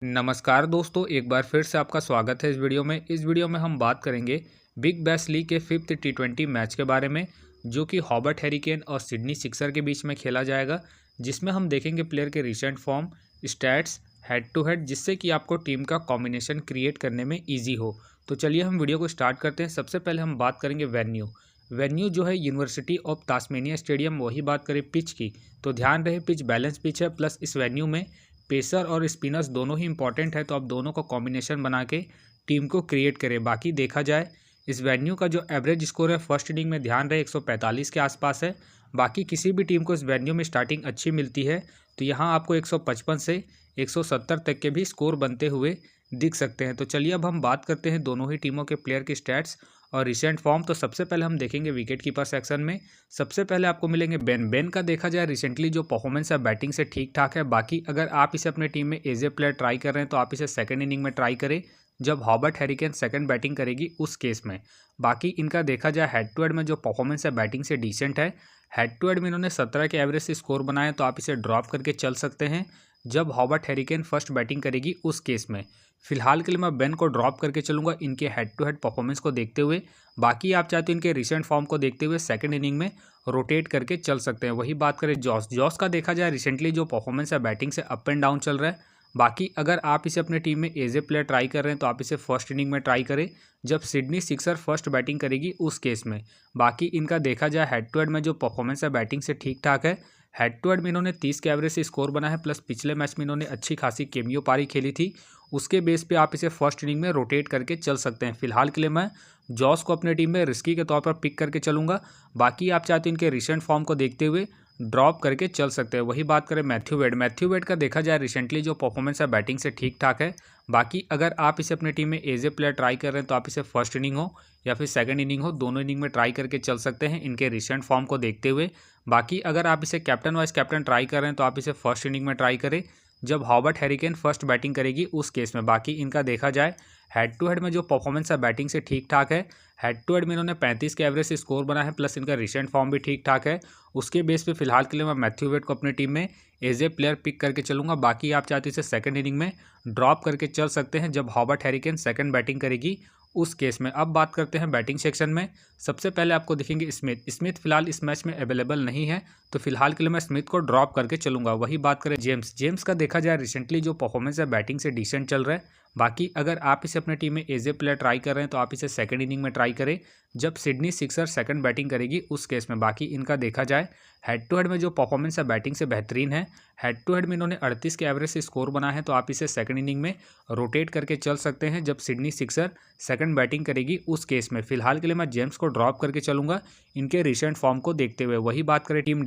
नमस्कार दोस्तों, एक बार फिर से आपका स्वागत है इस वीडियो में। इस वीडियो में हम बात करेंगे बिग बैश लीग के 5th T20 मैच के बारे में, जो कि हॉबर्ट हैरिकेन और सिडनी सिक्सर के बीच में खेला जाएगा, जिसमें हम देखेंगे प्लेयर के recent form, stats, head to head, जिससे कि आपको टीम का कॉम्बिनेशन क्रिएट करने में ईजी हो। तो चलिए हम वीडियो को स्टार्ट करते हैं। सबसे पहले हम बात करेंगे वेन्यू जो है यूनिवर्सिटी ऑफ तास्मेनिया स्टेडियम। वही बात करें पिच की, तो ध्यान रहे पिच बैलेंस पिच है, प्लस इस वेन्यू में पेसर और स्पिनर्स दोनों ही इंपॉर्टेंट है, तो आप दोनों का कॉम्बिनेशन बना के टीम को क्रिएट करें। बाकी देखा जाए इस वेन्यू का जो एवरेज स्कोर है फर्स्ट इनिंग में, ध्यान रहे 145 के आसपास है। बाकी किसी भी टीम को इस वेन्यू में स्टार्टिंग अच्छी मिलती है, तो यहाँ आपको 155 से 170 तक के भी स्कोर बनते हुए दिख सकते हैं। तो चलिए अब हम बात करते हैं दोनों ही टीमों के प्लेयर के स्टैट्स और रिसेंट फॉर्म। तो सबसे पहले हम देखेंगे विकेट कीपर सेक्शन में। सबसे पहले आपको मिलेंगे बेन का देखा जाए रिसेंटली जो परफॉर्मेंस है बैटिंग से ठीक ठाक है। बाकी अगर आप इसे अपने टीम में एज ए प्लेयर ट्राई कर रहे हैं तो आप इसे सेकंड इनिंग में ट्राई करें, जब हॉबर्ट हैरिकेन सेकंड बैटिंग करेगी उस केस में। बाकी इनका देखा जाए हेड टू हेड में जो परफॉर्मेंस है बैटिंग से डिसेंट है। हेड टू हेड में इन्होंने 17 के एवरेज से स्कोर बनाए, तो आप इसे ड्रॉप करके चल सकते हैं, जब हॉबर्ट हैरिकेन फर्स्ट बैटिंग करेगी उस केस में। फिलहाल के लिए मैं बेन को ड्रॉप करके चलूंगा इनके हेड टू हेड परफॉर्मेंस को देखते हुए। बाकी आप चाहते हो इनके रिसेंट फॉर्म को देखते हुए सेकंड इनिंग में रोटेट करके चल सकते हैं। वही बात करें जॉस का देखा जाए रिसेंटली जो परफॉर्मेंस है बैटिंग से अप एंड डाउन चल रहा है। बाकी अगर आप इसे अपने टीम में एज ए प्लेयर ट्राई कर रहे हैं तो आप इसे फर्स्ट इनिंग में ट्राई करें, जब सिडनी सिक्सर फर्स्ट बैटिंग करेगी उस केस में। बाकी इनका देखा जाए हेड टू हेड में जो परफॉर्मेंस है बैटिंग से ठीक ठाक है। हेड टू हेड में इन्होंने 30 के एवरेज से स्कोर बना है, प्लस पिछले मैच में इन्होंने अच्छी खासी केमियो पारी खेली थी, उसके बेस पे आप इसे फर्स्ट इनिंग में रोटेट करके चल सकते हैं। फिलहाल के लिए मैं जॉस को अपने टीम में रिस्की के तौर पर पिक करके चलूंगा। बाकी आप चाहते हैं इनके रिसेंट फॉर्म को देखते हुए ड्रॉप करके चल सकते हैं। वही बात करें मैथ्यू वेड का देखा जाए रिसेंटली जो परफॉर्मेंस है बैटिंग से ठीक ठाक है। बाकी अगर आप इसे अपने टीम में एज ए प्लेयर ट्राई कर रहे हैं तो आप इसे फर्स्ट इनिंग हो या फिर सेकंड इनिंग हो, दोनों इनिंग में ट्राई करके चल सकते हैं इनके रिसेंट फॉर्म को देखते हुए। बाकी अगर आप इसे कैप्टन वाइस कैप्टन ट्राई कर रहे हैं तो आप इसे फर्स्ट इनिंग में ट्राई करें, जब हॉबर्ट हैरिकेन फर्स्ट बैटिंग करेगी उस केस में। बाकी इनका देखा जाए हेड टू हेड में जो परफॉर्मेंस है बैटिंग से ठीक ठाक है। हेड टू हेड में इन्होंने 35 के एवरेज से स्कोर बना है, प्लस इनका रिसेंट फॉर्म भी ठीक ठाक है। उसके बेस पे फिलहाल के लिए मैं मैथ्यू वेड को अपनी टीम में एज ए प्लेयर पिक करके चलूंगा। बाकी आप चाहते इसे सेकंड इनिंग में ड्रॉप करके चल सकते हैं, जब हॉबर्ट हैरिकेन सेकंड बैटिंग करेगी उस केस में। अब बात करते हैं बैटिंग सेक्शन में। सबसे पहले आपको दिखेंगे स्मिथ फिलहाल इस मैच में अवेलेबल नहीं है, तो फिलहाल के लिए मैं स्मिथ को ड्रॉप करके चलूंगा। वही बात करें जेम्स का देखा जाए रिसेंटली जो परफॉर्मेंस है बैटिंग से डिसेंट चल रहा है। बाकी अगर आप इसे अपने टीम में एज ए प्लेयर ट्राई कर रहे हैं तो आप इसे सेकंड इनिंग में ट्राई करें, जब सिडनी सिक्सर सेकंड बैटिंग करेगी उस केस में। बाकी इनका देखा जाए हेड टू हेड में जो परफॉर्मेंस है बैटिंग से बेहतरीन है। हेड टू हेड में इन्होंने 38 के एवरेज से स्कोर बना है, तो आप इसे सेकंड इनिंग में रोटेट करके चल सकते हैं, जब सिडनी सिक्सर सेकंड बैटिंग करेगी उस केस में। फिलहाल के लिए मैं जेम्स को ड्रॉप करके चलूंगा इनके रिसेंट फॉर्म को देखते हुए। वही बात करें टीम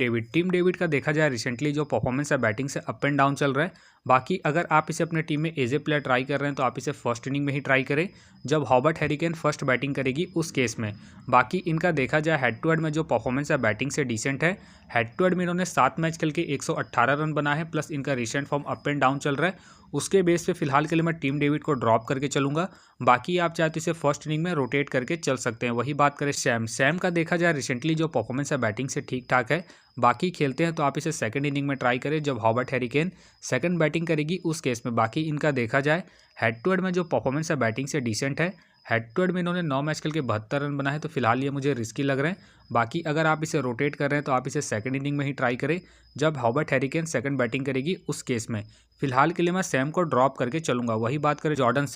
डेविड का देखा जाए रिसेंटली जो परफॉर्मेंस है बैटिंग से अप एंड डाउन चल रहा है। बाकी अगर आप इसे अपने टीम में एज ए प्लेयर ट्राई कर रहे हैं तो आप इसे फर्स्ट इनिंग में ही ट्राई करें, जब हॉबर्ट हैरिकेन फर्स्ट बैटिंग करेगी उस केस में। बाकी इनका देखा जाए हेड टू हेड में जो परफॉर्मेंस है बैटिंग से डिसेंट है। हेड टू हेड में इन्होंने 7 मैच खेल के 118 रन बना है, प्लस इनका recent form up and down चल रहा है। उसके बेस पे फिलहाल के लिए मैं टीम डेविड को ड्रॉप करके चलूंगा। बाकी आप चाहते इसे फर्स्ट इनिंग में रोटेट करके चल सकते हैं। वही बात करें सैम का देखा जाए रिसेंटली जो परफॉर्मेंस है बैटिंग से ठीक ठाक है। बाकी खेलते हैं तो आप इसे सेकंड इनिंग में ट्राई करें, जब हॉबर्ट हैरिकेन सेकंड बैटिंग करेगी उस केस में। बाकी इनका देखा जाए हेड टू हेड में जो परफॉर्मेंस है बैटिंग से डिसेंट है। हेड टू हेड में इन्होंने 9 मैच खेल के 72 रन बनाए, तो फिलहाल ये मुझे रिस्की लग रहे हैं। बाकी अगर आप इसे रोटेट कर रहे हैं तो आप इसे सेकंड इनिंग में ही ट्राई करें, जब हॉबर्ट हैरिकेन सेकंड बैटिंग करेगी उस केस में। फिलहाल के लिए मैं सैम को ड्रॉप करके चलूंगा। वही बात करें जॉर्डन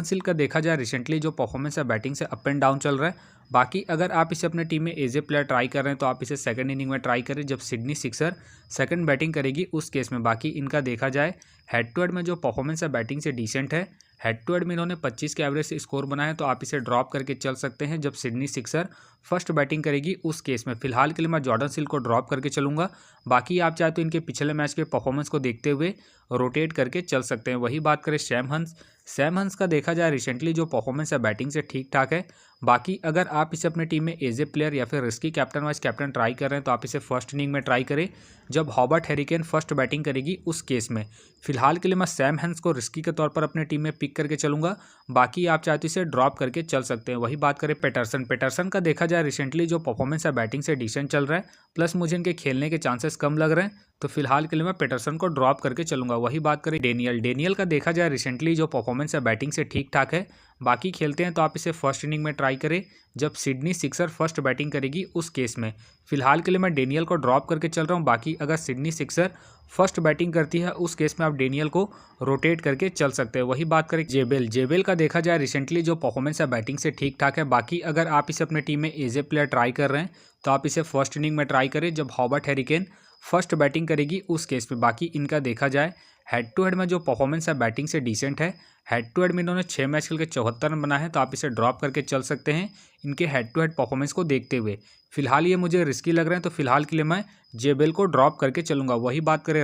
सिल्क का देखा जाए रिसेंटली जो परफॉर्मेंस है बैटिंग से अप एंड डाउन चल रहा है। बाकी अगर आप इसे अपने टीम में एज ए प्लेयर ट्राई कर रहे हैं तो आप इसे सेकंड इनिंग में ट्राई करें, जब सिडनी सिक्सर सेकंड बैटिंग करेगी उस केस में। बाकी इनका देखा जाए हेड टू हेड में जो परफॉर्मेंस है बैटिंग से डिसेंट है। हेड टू हेड में इन्होंने 25 के एवरेज से स्कोर बनाया है, तो आप इसे ड्रॉप करके चल सकते हैं, जब सिडनी सिक्सर फर्स्ट बैटिंग करेगी उस केस में। फिलहाल के लिए मैं जॉर्डन सिल्क को ड्रॉप करके चलूंगा। बाकी आप चाहते हो इनके पिछले मैच के परफॉर्मेंस को देखते हुए रोटेट करके चल सकते हैं। वही बात करें सैम हंस का देखा जाए रिसेंटली जो परफॉर्मेंस है बैटिंग से ठीक ठाक है। बाकी अगर आप इसे अपनी टीम में एज ए प्लेयर या फिर risky captain vice captain try कर रहे हैं तो आप इसे फर्स्ट इनिंग में ट्राई करें, जब हॉबर्ट हैरिकेन फर्स्ट बैटिंग करेगी उस केस में। फिलहाल के लिए मैं सैम हंस को रिस्की के तौर पर अपने टीम में पिक करके चलूंगा। बाकी आप चाहते इसे ड्रॉप करके चल सकते हैं। वही बात करें पेटरसन का देखा जाए रिसेंटली जो परफॉर्मेंस है बैटिंग से डिसेंट चल रहा है, प्लस मुझे इनके खेलने के चांसेस कम लग रहे हैं, तो फिलहाल के लिए मैं पैटरसन को ड्रॉप करके चलूंगा। वही बात करें डेनियल का देखा जाए रिसेंटली जो परफॉर्मेंस है बैटिंग से ठीक ठाक है, बाकी खेलते हैं तो आप इसे फर्स्ट इनिंग में ट्राई करें जब सिडनी सिक्सर फर्स्ट बैटिंग करेगी उस केस में। फिलहाल के लिए मैं डेनियल को ड्रॉप करके चल रहा हूँ। बाकी अगर सिडनी सिक्सर फर्स्ट बैटिंग करती है उस केस में आप डेनियल को रोटेट करके चल सकते हैं। वही बात करें जेबेल का देखा जाए रिसेंटली जो परफॉर्मेंस है बैटिंग से ठीक ठाक है, बाकी अगर आप इसे अपने टीम में एज ए प्लेयर ट्राई कर रहे हैं तो आप इसे फर्स्ट इनिंग में ट्राई करें जब हॉबर्ट हैरिकेन फर्स्ट बैटिंग करेगी उस केस पे। बाकी इनका देखा जाए हेड टू हेड में जो परफॉर्मेंस है बैटिंग से डिसेंट है। हेड टू हेड में इन्होंने 6 मैच खेल के 74 रन बना है, तो आप इसे ड्रॉप करके चल सकते हैं इनके हेड टू हेड परफॉर्मेंस को देखते हुए। फिलहाल ये मुझे रिस्की लग रहे हैं, तो फिलहाल के लिए मैं जेबेल को ड्रॉप करके चलूंगा। वही बात करें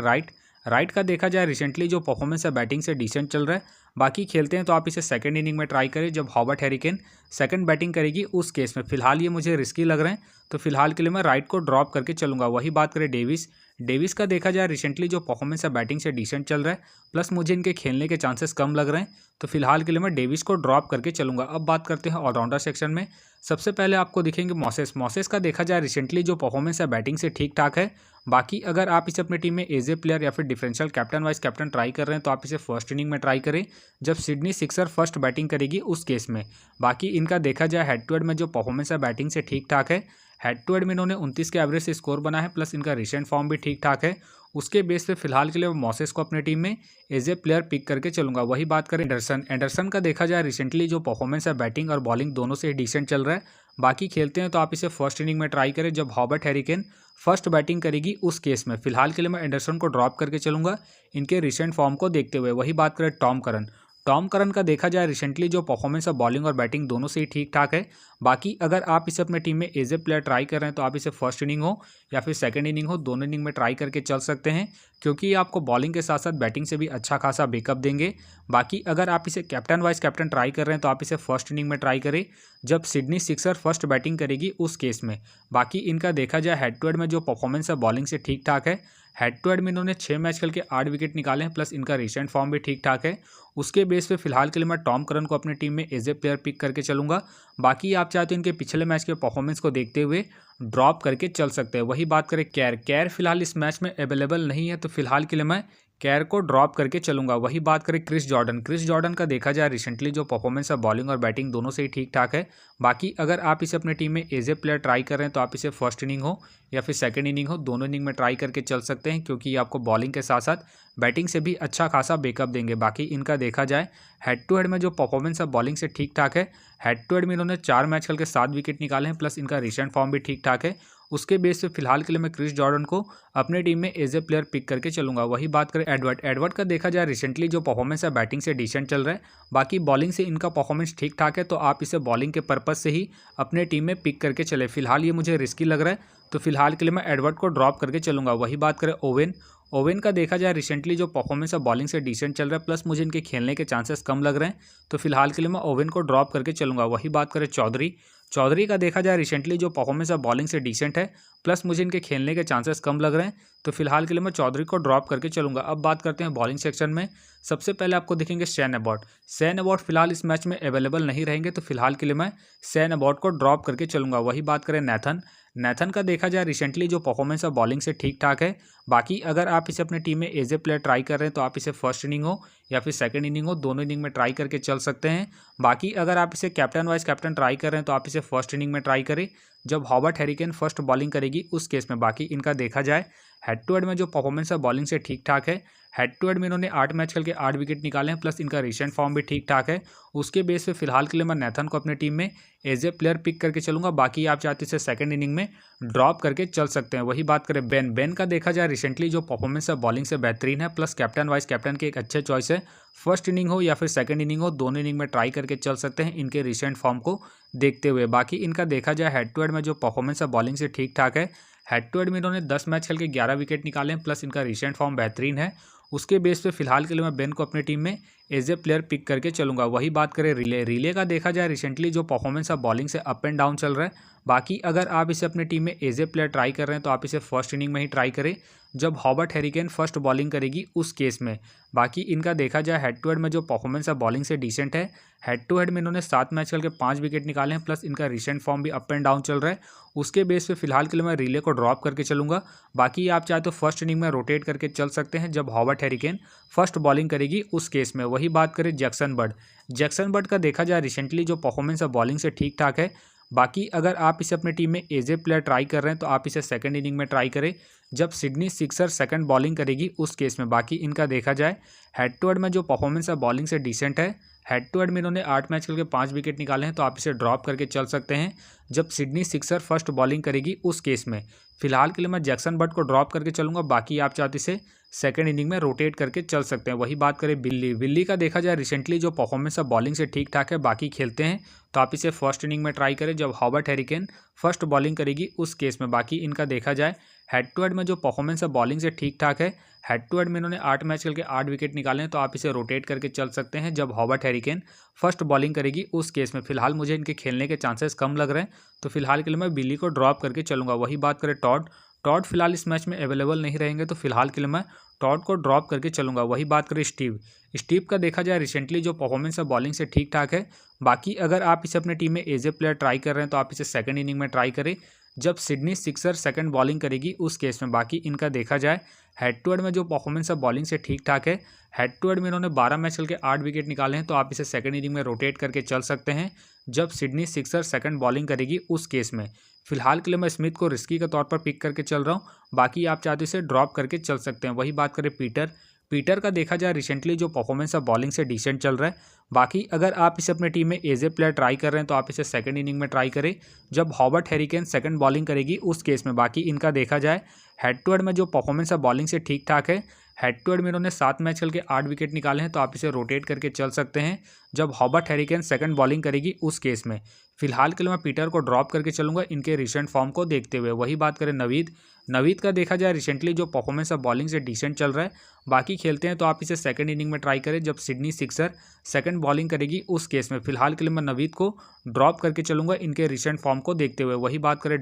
राइट का देखा जाए रिसेंटली जो परफॉर्मेंस है बैटिंग से डिसेंट चल रहा है, बाकी खेलते हैं तो आप इसे सेकंड इनिंग में ट्राई करें जब हॉबर्ट हैरिकेन सेकंड बैटिंग करेगी उस केस में। फिलहाल ये मुझे रिस्की लग रहे हैं, तो फिलहाल के लिए मैं राइट को ड्रॉप करके चलूंगा। वही बात करें डेविस का देखा जाए रिसेंटली जो परफॉर्मेंस है बैटिंग से डिसेंट चल रहा है, प्लस मुझे इनके खेलने के चांसेस कम लग रहे हैं, तो फिलहाल के लिए मैं डेविस को ड्रॉप करके चलूंगा। अब बात करते हैं ऑलराउंडर सेक्शन में। सबसे पहले आपको दिखेंगे मॉसेस का देखा जाए रिसेंटली जो परफॉर्मेंस है बैटिंग से ठीक ठाक है, बाकी अगर आप इसे अपनी टीम में एज ए प्लेयर या फिर differential captain vice captain try कर रहे हैं तो आप इसे फर्स्ट इनिंग में ट्राई करें जब सिडनी सिक्सर फर्स्ट बैटिंग करेगी उस केस में। बाकी इनका देखा जाए हेड टू हेड में जो परफॉर्मेंस है बैटिंग से ठीक ठाक है। हेड टू हेड में इन्होंने 29 के एवरेज से स्कोर बना है, प्लस इनका रिसेंट फॉर्म भी ठीक ठाक है। उसके बेस पे फिलहाल के लिए मॉसेस को अपने टीम में एज ए प्लेयर पिक करके चलूंगा। वही बात करें एंडरसन का देखा जाए रिसेंटली जो परफॉर्मेंस है बैटिंग और बॉलिंग दोनों से डिसेंट चल रहा है, बाकी खेलते हैं तो आप इसे फर्स्ट इनिंग में ट्राई करें जब हॉबर्ट हैरिकेन फर्स्ट बैटिंग करेगी उस केस में। फिलहाल के लिए मैं एंडरसन को ड्रॉप करके चलूंगा इनके रिसेंट फॉर्म को देखते हुए। वही बात करें टॉम करन का देखा जाए रिसेंटली जो परफॉर्मेंस है बॉलिंग और बैटिंग दोनों से ही ठीक ठाक है, बाकी अगर आप इसे अपने टीम में एज ए प्लेयर ट्राई कर रहे हैं तो आप इसे फर्स्ट इनिंग हो या फिर सेकंड इनिंग हो दोनों इनिंग में ट्राई करके चल सकते हैं, क्योंकि ये आपको बॉलिंग के साथ साथ बैटिंग से भी अच्छा खासा बैकअप देंगे। बाकी अगर आप इसे कैप्टन वाइस कैप्टन ट्राई कर रहे हैं तो आप इसे फर्स्ट इनिंग में ट्राई करें जब सिडनी सिक्सर फर्स्ट बैटिंग करेगी उस केस में। बाकी इनका देखा जाए हेड टू हेड में जो परफॉर्मेंस है बॉलिंग से ठीक ठाक है। हेड टू हेड में इन्होंने 6 मैच खेल के 8 विकेट निकाले हैं, प्लस इनका रिसेंट फॉर्म भी ठीक ठाक है। उसके बेस पे फिलहाल के लिए मैं टॉम करन को अपनी टीम में एज ए प्लेयर पिक करके चलूंगा। बाकी आप चाहते हो इनके पिछले मैच के परफॉर्मेंस को देखते हुए ड्रॉप करके चल सकते हैं। वही बात करें कैर फिलहाल इस मैच में अवेलेबल नहीं है, तो फिलहाल के लिए मैं कैर को ड्रॉप करके चलूंगा। वही बात करें क्रिस जॉर्डन का देखा जाए रिसेंटली जो परफॉर्मेंस है बॉलिंग और बैटिंग दोनों से ही ठीक ठाक है, बाकी अगर आप इसे अपनी टीम में एज ए प्लेयर ट्राई कर रहे हैं तो आप इसे फर्स्ट इनिंग हो या फिर सेकंड इनिंग हो दोनों इनिंग में ट्राई करके चल सकते हैं, क्योंकि ये आपको बॉलिंग के साथ साथ बैटिंग से भी अच्छा खासा बैकअप देंगे। बाकी इनका देखा जाए हेड टू हेड में जो परफॉर्मेंस है बॉलिंग से ठीक ठाक है। हेड टू हेड में इन्होंने 4 मैच खेल के 7 विकेट निकाले हैं, प्लस इनका रिसेंट फॉर्म भी ठीक ठाक है। उसके बेस पे फिलहाल के लिए मैं क्रिस जॉर्डन को अपने टीम में एज ए प्लेयर पिक करके चलूंगा। वही बात करें एडवर्ड का देखा जाए रिसेंटली जो परफॉर्मेंस है बैटिंग से डिसेंट चल रहा है, बाकी बॉलिंग से इनका परफॉर्मेंस ठीक ठाक है, तो आप इसे बॉलिंग के पर्पज से ही अपने टीम में पिक करके चले। फिलहाल ये मुझे रिस्की लग रहा है, तो फिलहाल के लिए मैं एडवर्ड को ड्रॉप करके चलूंगा। वही बात करें ओवेन का देखा जाए रिसेंटली जो परफॉर्मेंस है बॉलिंग से डिसेंट चल रहा है, प्लस मुझे इनके खेलने के चांसेस कम लग रहे हैं, तो फिलहाल के लिए मैं ओवेन को ड्रॉप करके चलूंगा। वही बात करें चौधरी का देखा जाए रिसेंटली जो परफॉर्मेंस है बॉलिंग से डिसेंट है, प्लस मुझे इनके खेलने के चांसेस कम लग रहे हैं, तो फिलहाल के लिए मैं चौधरी को ड्रॉप करके चलूंगा। अब बात करते हैं बॉलिंग सेक्शन में। सबसे पहले आपको दिखेंगे शैन अबॉट फिलहाल इस मैच में अवेलेबल नहीं रहेंगे, तो फिलहाल के लिए मैं शैन अबॉट को ड्रॉप करके चलूंगा। वही बात करें नेथन का देखा जाए रिसेंटली जो परफॉर्मेंस है बॉलिंग से ठीक ठाक है, बाकी अगर आप इसे अपनी टीम में एज ए प्लेयर ट्राई कर रहे हैं तो आप इसे फर्स्ट इनिंग हो या फिर सेकंड इनिंग हो दोनों इनिंग में ट्राई करके चल सकते हैं। बाकी अगर आप इसे कैप्टन वाइस कैप्टन ट्राई कर रहे हैं तो आप इसे फर्स्ट इनिंग में ट्राई करें जब हॉबर्ट हैरिकेन फर्स्ट बॉलिंग करेगी उस केस में। बाकी इनका देखा जाए हेड टू हेड में जो परफॉर्मेंस है बॉलिंग से ठीक ठाक है। हेड टू हेड में इन्होंने 8 मैच खेल के 8 विकेट निकाले हैं, प्लस इनका रिसेंट फॉर्म भी ठीक ठाक है। उसके बेस पे फिलहाल के लिए मैं नेथन को अपनी टीम में एज ए प्लेयर पिक करके चलूंगा। बाकी आप चाहते इसे सेकंड इनिंग में ड्रॉप करके चल सकते हैं। वही बात करें बेन का देखा जाए रिसेंटली जो परफॉर्मेंस है बॉलिंग से बेहतरीन है, प्लस कैप्टन वाइस कैप्टन के एक अच्छे चॉइस है। फर्स्ट इनिंग हो या फिर सेकंड इनिंग हो दोनों इनिंग में ट्राई करके चल सकते हैं इनके रिसेंट फॉर्म को देखते हुए। बाकी इनका देखा जाए हेड टू हेड में जो परफॉर्मेंस है बॉलिंग से ठीक ठाक है। हेड टू हेड में इन्होंने 10 मैच खेल के 11 विकेट निकाले हैं, प्लस इनका रिसेंट फॉर्म बेहतरीन है। उसके बेस पे फिलहाल के लिए मैं बेन को अपनी टीम में एज ए प्लेयर पिक करके चलूंगा। वही बात करें रिले का देखा जाए रिसेंटली जो परफॉर्मेंस है बॉलिंग से अप एंड डाउन चल रहा है, बाकी अगर आप इसे अपनी टीम में एज ए प्लेयर ट्राई कर रहे हैं तो आप इसे फर्स्ट इनिंग में ही ट्राई करें जब हॉबर्ट हैरिकेन फर्स्ट बॉलिंग करेगी उस केस में। बाकी इनका देखा जाए हेड टू हेड में जो परफॉर्मेंस है बॉलिंग से डिसेंट है। हेड टू हेड में इन्होंने 7 मैच खेल के 5 विकेट निकाले हैं, प्लस इनका रिसेंट फॉर्म भी अप एंड डाउन चल रहा है। उसके बेस पे फिलहाल के लिए मैं रिले को ड्रॉप करके चलूंगा। बाकी आप चाहे तो फर्स्ट इनिंग में रोटेट करके चल सकते हैं जब हॉबर्ट हैरिकेन फर्स्ट बॉलिंग करेगी उस केस में। वही बात करें जैक्सन बर्ड। जैक्सन बर्ड का देखा जाए रिसेंटली जो परफॉर्मेंस है बॉलिंग से ठीक ठाक है। बाकी अगर आप इसे अपने टीम में एज ए प्लेयर ट्राई कर रहे हैं तो आप इसे सेकंड इनिंग में ट्राई करें जब सिडनी सिक्सर सेकंड बॉलिंग करेगी उस केस में। बाकी इनका देखा जाए हेड टू हेड में जो परफॉर्मेंस है बॉलिंग से डिसेंट है। हेड टू हेड में इन्होंने 8 मैच खेल के 5 विकेट निकाले हैं, तो आप इसे ड्रॉप करके चल सकते हैं जब सिडनी सिक्सर फर्स्ट बॉलिंग करेगी उस केस में। फिलहाल के लिए मैं जैक्सन बर्ड को ड्रॉप करके चलूंगा। बाकी आप चाहते इसे सेकंड इनिंग में रोटेट करके चल सकते हैं। वही बात करें बिल्ली का देखा जाए रिसेंटली जो परफॉर्मेंस है बॉलिंग से ठीक ठाक है। बाकी खेलते हैं तो आप इसे फर्स्ट इनिंग में ट्राई करें जब हॉबर्ट हैरिकेन फर्स्ट बॉलिंग करेगी उस केस में। बाकी इनका देखा जाए हेड टू हेड में जो परफॉर्मेंस है बॉलिंग से ठीक ठाक है। हेड टू हेड में इन्होंने 8 मैच खेल के 8 विकेट निकाले हैं, तो आप इसे रोटेट करके चल सकते हैं जब हॉबर्ट हैरिकेन फर्स्ट बॉलिंग करेगी उस केस में। फिलहाल मुझे इनके खेलने के चांसेस कम लग रहे हैं, तो फिलहाल के लिए मैं बिल्ली को ड्रॉप करके चलूंगा। वही बात करें टॉड फिलहाल इस मैच में अवेलेबल नहीं रहेंगे, तो फिलहाल के लिए मैं टॉड को ड्रॉप करके चलूंगा। वही बात करें स्टीव का देखा जाए रिसेंटली जो परफॉर्मेंस है बॉलिंग से ठीक ठाक है। बाकी अगर आप इसे अपने टीम में एज ए प्लेयर ट्राई कर रहे हैं तो आप इसे सेकंड इनिंग में ट्राई करें जब सिडनी सिक्सर सेकंड बॉलिंग करेगी उस केस में। बाकी इनका देखा जाए हेड टू हेड में जो परफॉर्मेंस है बॉलिंग से ठीक ठाक है। हेड टू हेड में इन्होंने 12 मैच खेल के 8 विकेट निकाले हैं, तो आप इसे सेकंड इनिंग में रोटेट करके चल सकते हैं जब सिडनी सिक्सर सेकंड बॉलिंग करेगी उस केस में। फिलहाल के लिए मैं स्मिथ को रिस्की के तौर पर पिक करके चल रहा हूँ। बाकी आप चाहते इसे ड्रॉप करके चल सकते हैं। वही बात करें पीटर का देखा जाए रिसेंटली जो परफॉर्मेंस है बॉलिंग से डिसेंट चल रहा है। बाकी अगर आप इसे अपने टीम में एज ए प्लेयर ट्राई कर रहे हैं तो आप इसे सेकंड इनिंग में ट्राई करें जब हॉबर्ट हैरिकेन सेकंड बॉलिंग करेगी उस केस में। बाकी इनका देखा जाए हेड टू हेड में जो परफॉर्मेंस है बॉलिंग से ठीक ठाक है। हेड टू हेड में इन्होंने 7 मैच खेल के 8 विकेट निकाले हैं, तो आप इसे रोटेट करके चल सकते हैं जब हॉबर्ट हैरिकेन सेकंड बॉलिंग करेगी उस केस में। फिलहाल के लिए मैं पीटर को ड्रॉप करके चलूंगा इनके रिसेंट फॉर्म को देखते हुए। वही बात करें नवीद का देखा जाए रिसेंटली जो परफॉर्मेंस है बॉलिंग से डिसेंट चल रहा है। बाकी खेलते हैं तो आप इसे सेकंड इनिंग में ट्राई करें जब सिडनी सिक्सर सेकंड बॉलिंग करेगी उस केस में। फिलहाल के लिए मैं नवीद को ड्रॉप करके चलूंगा इनके रिसेंट फॉर्म को देखते हुए। वही बात करें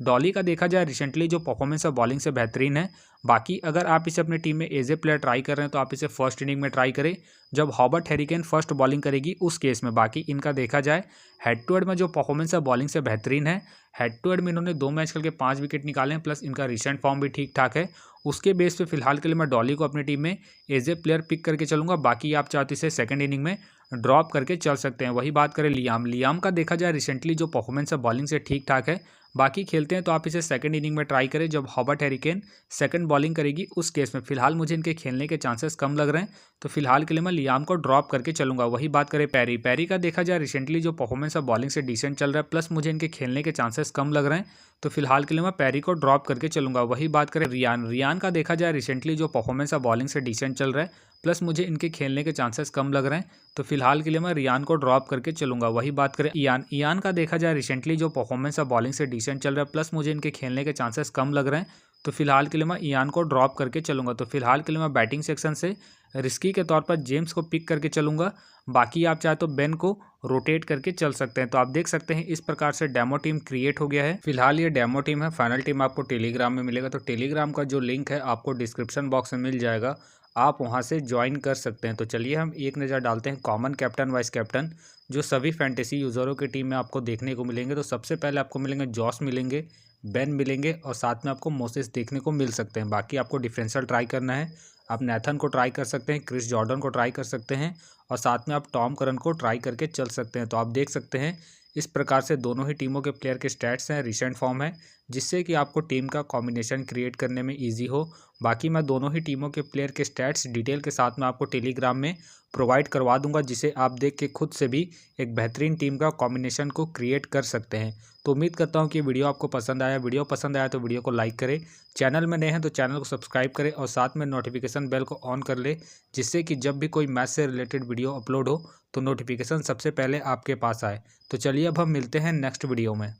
डॉली का देखा जाए रिसेंटली जो परफॉर्मेंस है बॉलिंग से बेहतरीन है। बाकी अगर आप इसे अपनी टीम में एज ए प्लेयर ट्राई कर रहे हैं तो आप इसे फर्स्ट इनिंग में ट्राई करें जब हॉबर्ट हैरिकेन फर्स्ट बॉलिंग करेगी उस केस में। बाकी इनका देखा जाए हेड टू हेड में जो परफॉर्मेंस है बॉलिंग से बेहतरीन है। हेड टू हेड में इन्होंने 2 मैच खेल के 5 विकेट निकाले हैं, प्लस इनका रिसेंट फॉर्म भी ठीक ठाक है। उसके बेस पे फिलहाल के लिए मैं डॉली को अपनी टीम में एज ए प्लेयर पिक करके चलूंगा। बाकी आप चाहते इसे सेकंड इनिंग में ड्रॉप करके चल सकते हैं। वही बात करें लियाम का देखा जाए रिसेंटली जो परफॉर्मेंस है बॉलिंग से ठीक ठाक है। बाकी खेलते हैं तो आप इसे सेकंड इनिंग में ट्राई करें जब हॉबर्ट हैरिकेन सेकंड बॉलिंग करेगी उस केस में। फिलहाल मुझे इनके खेलने के चांसेस कम लग रहे हैं, तो फिलहाल के लिए मैं लियाम को ड्रॉप करके चलूंगा। वही बात करें पैरी का देखा जाए रिसेंटली जो परफॉर्मेंस है बॉलिंग से डिसेंट चल रहा है, प्लस मुझे इनके खेलने के चांसेस कम लग रहे हैं, तो फिलहाल के लिए मैं पैरी को ड्रॉप करके चलूंगा। वही बात करें रियान का देखा जाए रिसेंटली जो परफॉर्मेंस है बॉलिंग से डिसेंट चल रहा है, प्लस मुझे इनके खेलने के चांसेस कम लग रहे हैं, तो फिलहाल के लिए मैं रियान को ड्रॉप करके चलूंगा। वही बात करें ईयान का देखा जाए रिसेंटली जो परफॉर्मेंस है बॉलिंग से डिसेंट चल रहा है, प्लस मुझे इनके खेलने के चांसेस कम लग रहे हैं, तो फिलहाल के लिए मैं ईयान को ड्रॉप करके चलूंगा। तो फिलहाल के लिए मैं बैटिंग सेक्शन से रिस्की के तौर पर जेम्स को पिक करके चलूंगा। बाकी आप चाहे तो बेन को रोटेट करके चल सकते हैं। तो आप देख सकते हैं इस प्रकार से डेमो टीम क्रिएट हो गया है। फिलहाल ये डेमो टीम है, फाइनल टीम आपको टेलीग्राम में मिलेगा। तो टेलीग्राम का जो लिंक है आपको डिस्क्रिप्शन बॉक्स में मिल जाएगा, आप वहां से ज्वाइन कर सकते हैं। तो चलिए हम एक नज़र डालते हैं कॉमन कैप्टन वाइस कैप्टन जो सभी फैंटेसी यूज़रों की टीम में आपको देखने को मिलेंगे। तो सबसे पहले आपको मिलेंगे जॉस मिलेंगे, बेन मिलेंगे और साथ में आपको मोसेस देखने को मिल सकते हैं। बाकी आपको डिफरेंशियल ट्राई करना है, आप नेथन को ट्राई कर सकते हैं, क्रिस जॉर्डन को ट्राई कर सकते हैं और साथ में आप टॉम करन को ट्राई करके चल सकते हैं। तो आप देख सकते हैं इस प्रकार से दोनों ही टीमों के प्लेयर के स्टैट्स हैं, रिसेंट फॉर्म है, जिससे कि आपको टीम का कॉम्बिनेशन क्रिएट करने में इजी हो। बाकी मैं दोनों ही टीमों के प्लेयर के स्टैट्स डिटेल के साथ में आपको टेलीग्राम में प्रोवाइड करवा दूंगा, जिसे आप देख के खुद से भी एक बेहतरीन टीम का कॉम्बिनेशन को क्रिएट कर सकते हैं। तो उम्मीद करता हूं कि वीडियो आपको पसंद आया। वीडियो पसंद आया तो वीडियो को लाइक करें, चैनल में नए हैं तो चैनल को सब्सक्राइब करें और साथ में नोटिफिकेशन बेल को ऑन कर ले, जिससे कि जब भी कोई मैच से रिलेटेड वीडियो अपलोड हो तो नोटिफिकेशन सबसे पहले आपके पास आए। तो चलिए अब हम मिलते हैं नेक्स्ट वीडियो में।